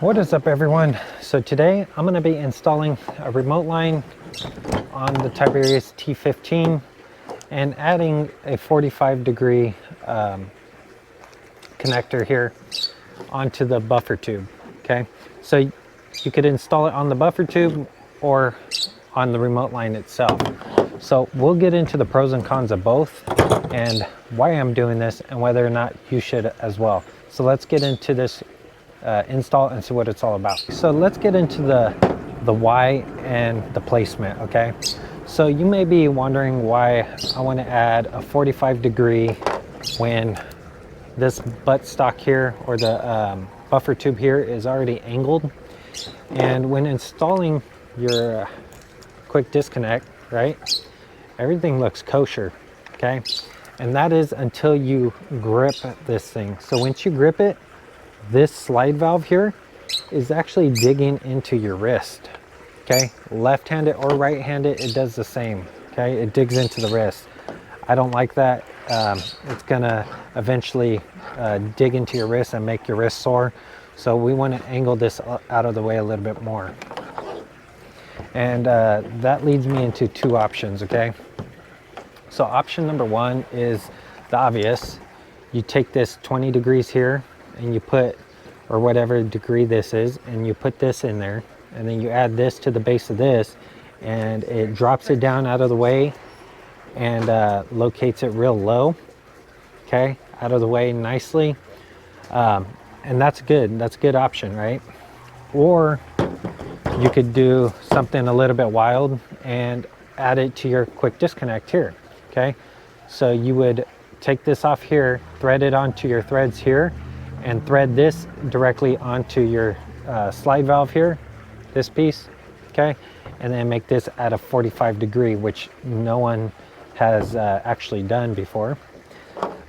What is up, everyone? So today I'm going to be installing a remote line on the Tiberius T15 and adding a 45-degree connector here onto the buffer tube. Okay, so you could install it on the buffer tube or on the remote line itself. So we'll get into the pros and cons of both and why I'm doing this and whether or not you should as well. So let's get into this install and see what it's all about. So let's get into the why and the placement. Okay, so you may be wondering why I want to add a 45-degree when this buttstock here or the buffer tube here is already angled, and when installing your quick disconnect, right, everything looks kosher. Okay, and that is until you grip this thing. So once you grip it, this slide valve here is actually digging into your wrist. Okay, left-handed or right-handed, it does the same. Okay, it digs into the wrist. I don't like that. It's gonna eventually dig into your wrist and make your wrist sore. So we want to angle this out of the way a little bit more. And that leads me into two options. Okay, so option number one is the obvious. You take this 20 degrees here and you put, or whatever degree this is, and you put this in there, and then you add this to the base of this, and it drops it down out of the way and locates it real low. Okay, out of the way nicely, and that's good. That's a good option, right? Or you could do something a little bit wild and add it to your quick disconnect here. Okay, so you would take this off here, thread it onto your threads here, and thread this directly onto your slide valve here, this piece. Okay, and then make this at a 45-degree, which no one has actually done before.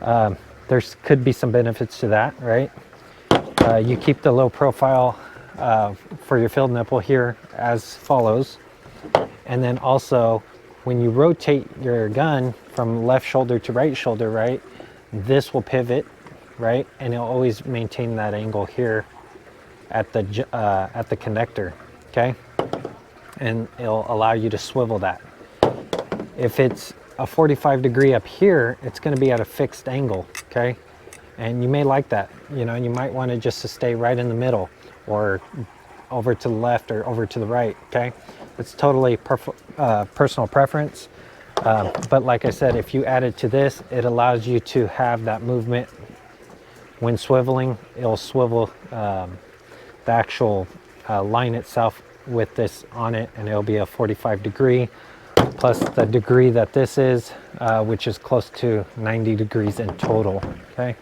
There could be some benefits to that, right? You keep the low profile for your field nipple here as follows, and then also when you rotate your gun from left shoulder to right shoulder, right, this will pivot, right, and it'll always maintain that angle here at the connector. Okay, and it'll allow you to swivel that. If it's a 45-degree up here, it's going to be at a fixed angle. Okay, and you may like that. You know, you might want to just to stay right in the middle, or over to the left or over to the right. Okay, it's totally personal preference. But like I said, if you add it to this, it allows you to have that movement. When swiveling, it'll swivel the actual line itself with this on it, and it'll be a 45-degree plus the degree that this is, which is close to 90 degrees in total. Okay,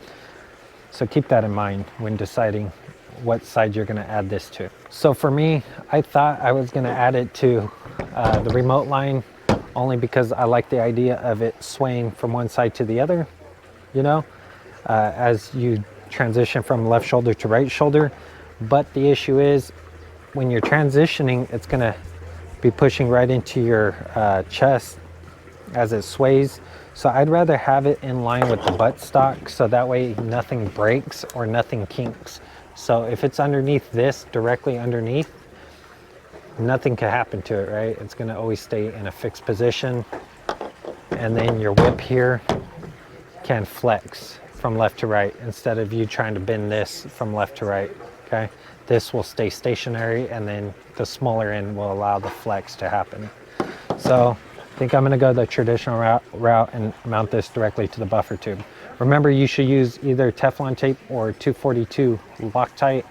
so keep that in mind when deciding what side you're going to add this to. So for me, I thought I was going to add it to the remote line only because I like the idea of it swaying from one side to the other, you know, as you transition from left shoulder to right shoulder. But the issue is when you're transitioning, it's going to be pushing right into your chest as it sways. So I'd rather have it in line with the buttstock, so that way nothing breaks or nothing kinks. So if it's underneath this, directly underneath, nothing can happen to it, right? It's going to always stay in a fixed position. And then your whip here can flex from left to right instead of you trying to bend this from left to right. Okay, this will stay stationary, and then the smaller end will allow the flex to happen. So I think I'm going to go the traditional route and mount this directly to the buffer tube. Remember, you should use either Teflon tape or 242 Loctite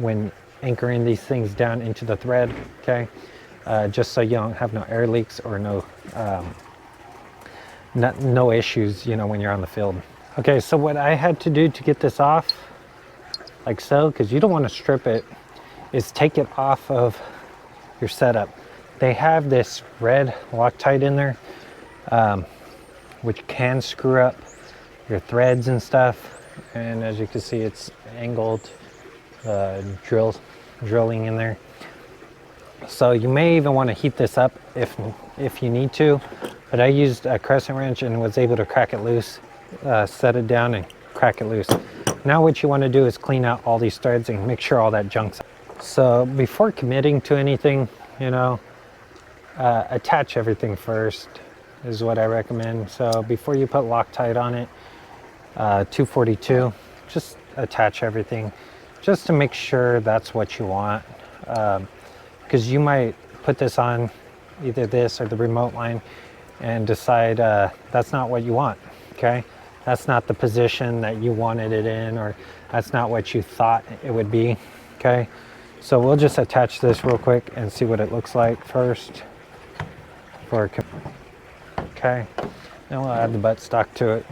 when anchoring these things down into the thread. Okay, just so you don't have no air leaks or no issues, you know, when you're on the field. Okay, so what I had to do to get this off, like so, because you don't want to strip it, is take it off of your setup. They have this red Loctite in there, which can screw up your threads and stuff. And as you can see, it's angled, drilling in there. So you may even want to heat this up if you need to. But I used a crescent wrench and was able to crack it loose, set it down and crack it loose. Now what you want to do is clean out all these threads and make sure all that junk's out. So before committing to anything, you know, attach everything first is what I recommend. So before you put Loctite on it, 242, just attach everything just to make sure that's what you want. Because you might put this on, either this or the remote line, and decide that's not what you want, okay? That's not the position that you wanted it in, or that's not what you thought it would be, okay? So we'll just attach this real quick and see what it looks like first. Okay, then we'll add the buttstock to it,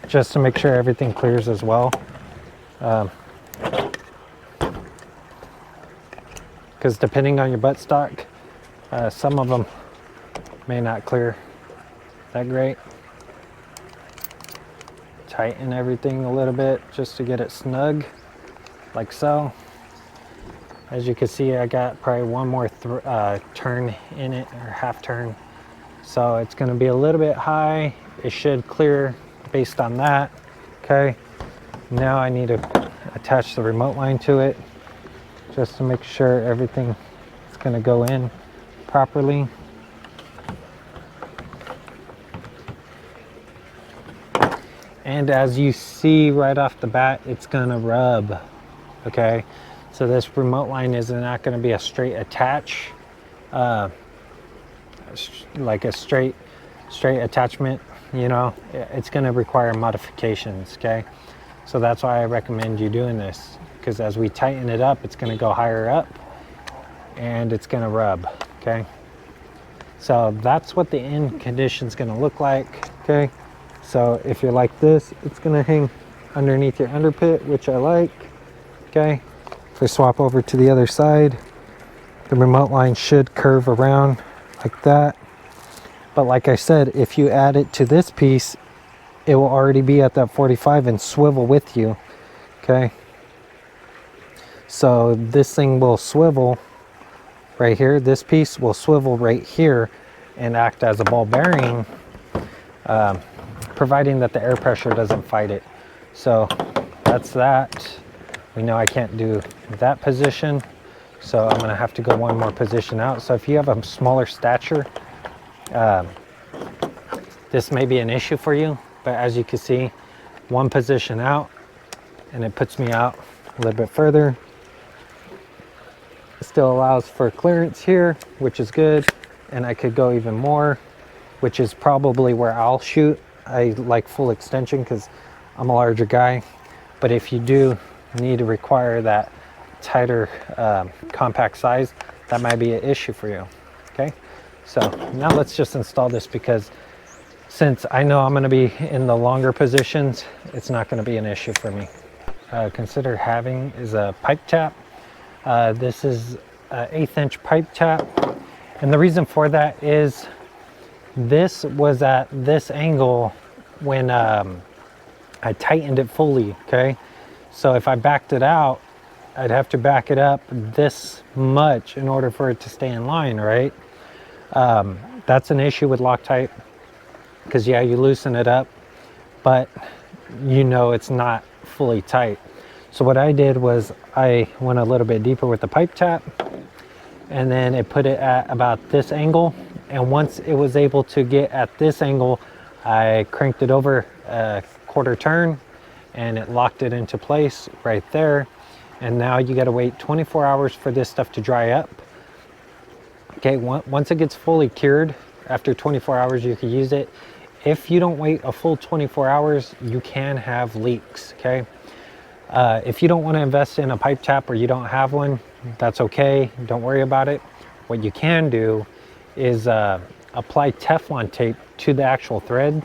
just to make sure everything clears as well. Because depending on your buttstock, some of them may not clear that great. Tighten everything a little bit just to get it snug, like so. As you can see, I got probably one more turn in it, or half turn. So it's going to be a little bit high. It should clear based on that. Okay. Now I need to attach the remote line to it just to make sure everything is going to go in properly. And as you see right off the bat, it's going to rub. Okay. So this remote line is not going to be a straight attach, like a straight attachment, you know. It's going to require modifications, okay? So that's why I recommend you doing this, because as we tighten it up, it's going to go higher up and it's going to rub, okay? So that's what the end condition is going to look like, okay? So if you're like this, it's going to hang underneath your underpit, which I like, okay? If we swap over to the other side, the remote line should curve around like that. But like I said, if you add it to this piece, it will already be at that 45 and swivel with you, okay? So this thing will swivel right here. This piece will swivel right here and act as a ball bearing, providing that the air pressure doesn't fight it. So that's that. We know I can't do that position, so I'm gonna have to go one more position out. So if you have a smaller stature, this may be an issue for you, but as you can see, one position out and it puts me out a little bit further. It still allows for clearance here, which is good, and I could go even more, which is probably where I'll shoot. I like full extension because I'm a larger guy, but if you do need to require that tighter compact size, that might be an issue for you, okay? So now let's just install this, because since I know I'm going to be in the longer positions, it's not going to be an issue for me. Consider having is a pipe tap. This is an 1/8 inch pipe tap, and the reason for that is this was at this angle when I tightened it fully, okay? So if I backed it out, I'd have to back it up this much in order for it to stay in line, right? That's an issue with Loctite, because yeah, you loosen it up, but you know it's not fully tight. So what I did was I went a little bit deeper with the pipe tap, and then it put it at about this angle. And once it was able to get at this angle, I cranked it over a quarter turn, and it locked it into place right there. And now you got to wait 24 hours for this stuff to dry up. Okay, once it gets fully cured, after 24 hours you can use it. If you don't wait a full 24 hours, you can have leaks, okay? If you don't want to invest in a pipe tap, or you don't have one, that's okay, don't worry about it. What you can do is apply Teflon tape to the actual thread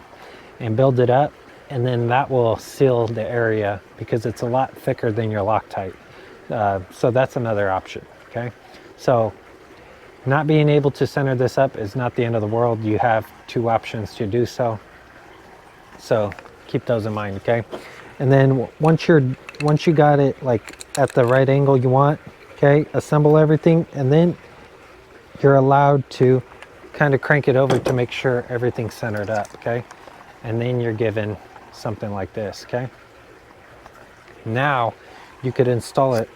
and build it up, and then that will seal the area, because it's a lot thicker than your Loctite. So that's another option, okay? So not being able to center this up is not the end of the world. You have two options to do so. So keep those in mind, okay? And then once you got it like at the right angle you want, okay, assemble everything, and then you're allowed to kind of crank it over to make sure everything's centered up, okay? And then you're given something like this, okay? Now you could install it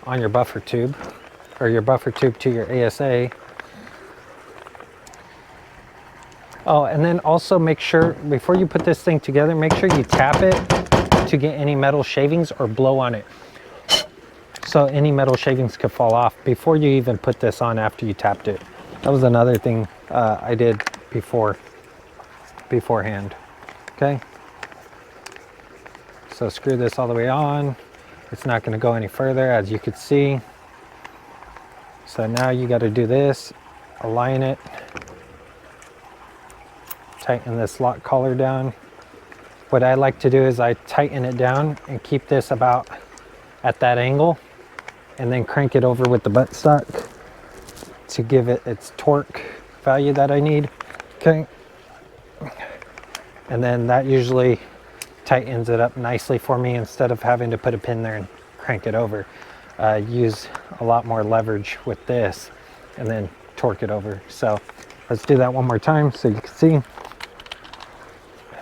on your buffer tube, or your buffer tube to your ASA. Oh, and then also make sure, before you put this thing together, make sure you tap it to get any metal shavings, or blow on it, so any metal shavings could fall off before you even put this on after you tapped it. That was another thing I did beforehand. Okay. So screw this all the way on. It's not going to go any further, as you could see. So now you got to do this, align it, tighten this lock collar down. What I like to do is I tighten it down and keep this about at that angle, and then crank it over with the buttstock to give it its torque value that I need. Okay. And then that usually tightens it up nicely for me, instead of having to put a pin there and crank it over. Use a lot more leverage with this and then torque it over. So let's do that one more time so you can see.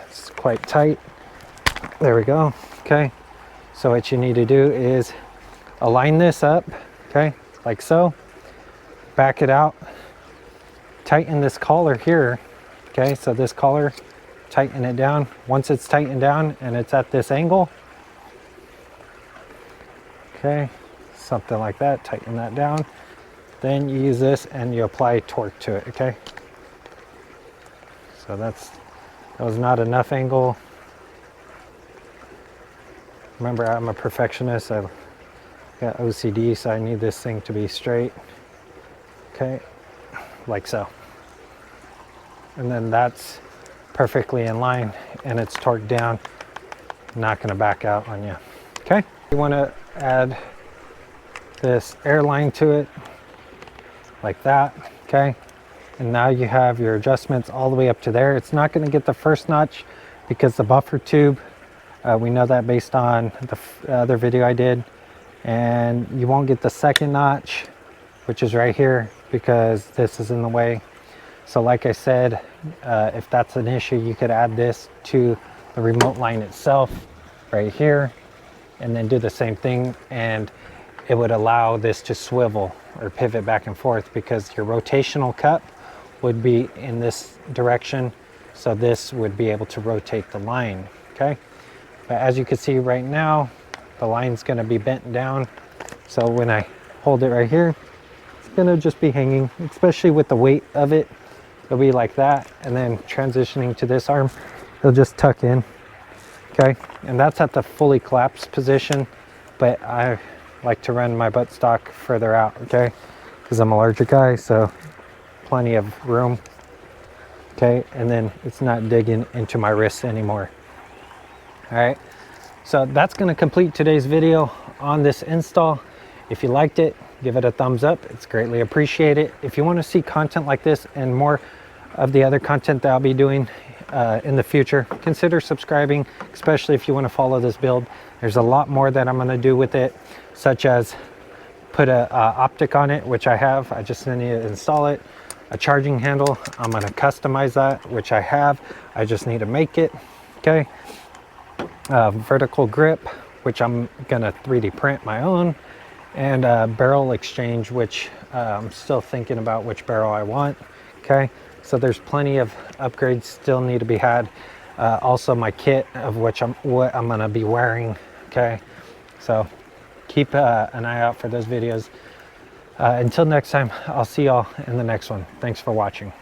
It's quite tight. There we go. Okay. So what you need to do is align this up, okay, like so. Back it out. Tighten this collar here. Okay, so this collar, tighten it down. Once it's tightened down and it's at this angle, okay, something like that, tighten that down. Then you use this and you apply torque to it, okay? So that was not enough angle. Remember, I'm a perfectionist. I've got OCD, so I need this thing to be straight. Okay, like so. And then that's perfectly in line and it's torqued down, not going to back out on you. Okay, you want to add this air line to it like that. Okay, and now you have your adjustments all the way up to there. It's not going to get the first notch because the buffer tube, we know that based on the other video I did, and you won't get the second notch, which is right here, because this is in the way. So like I said, if that's an issue, you could add this to the remote line itself right here, and then do the same thing, and it would allow this to swivel or pivot back and forth, because your rotational cup would be in this direction, so this would be able to rotate the line. Okay, but as you can see right now, the line's going to be bent down, so when I hold it right here, it's going to just be hanging, especially with the weight of it. It'll be like that, and then transitioning to this arm, it'll just tuck in. Okay, and that's at the fully collapsed position, but I like to run my buttstock further out, okay, because I'm a larger guy, so plenty of room. Okay, and then it's not digging into my wrists anymore. All right, so that's going to complete today's video on this install. If you liked it, give it a thumbs up. It's greatly appreciated. If you want to see content like this and more of the other content that I'll be doing in the future, consider subscribing, especially if you want to follow this build. There's a lot more that I'm going to do with it, such as put a optic on it, which I have. I just need to install it. A charging handle, I'm going to customize that, which I have. I just need to make it. Okay, vertical grip, which I'm going to 3D print my own, and barrel exchange, which I'm still thinking about which barrel I want. Okay, so there's plenty of upgrades still need to be had. Also my kit, of what I'm going to be wearing. Okay, so keep an eye out for those videos. Until next time, I'll see y'all in the next one. Thanks for watching.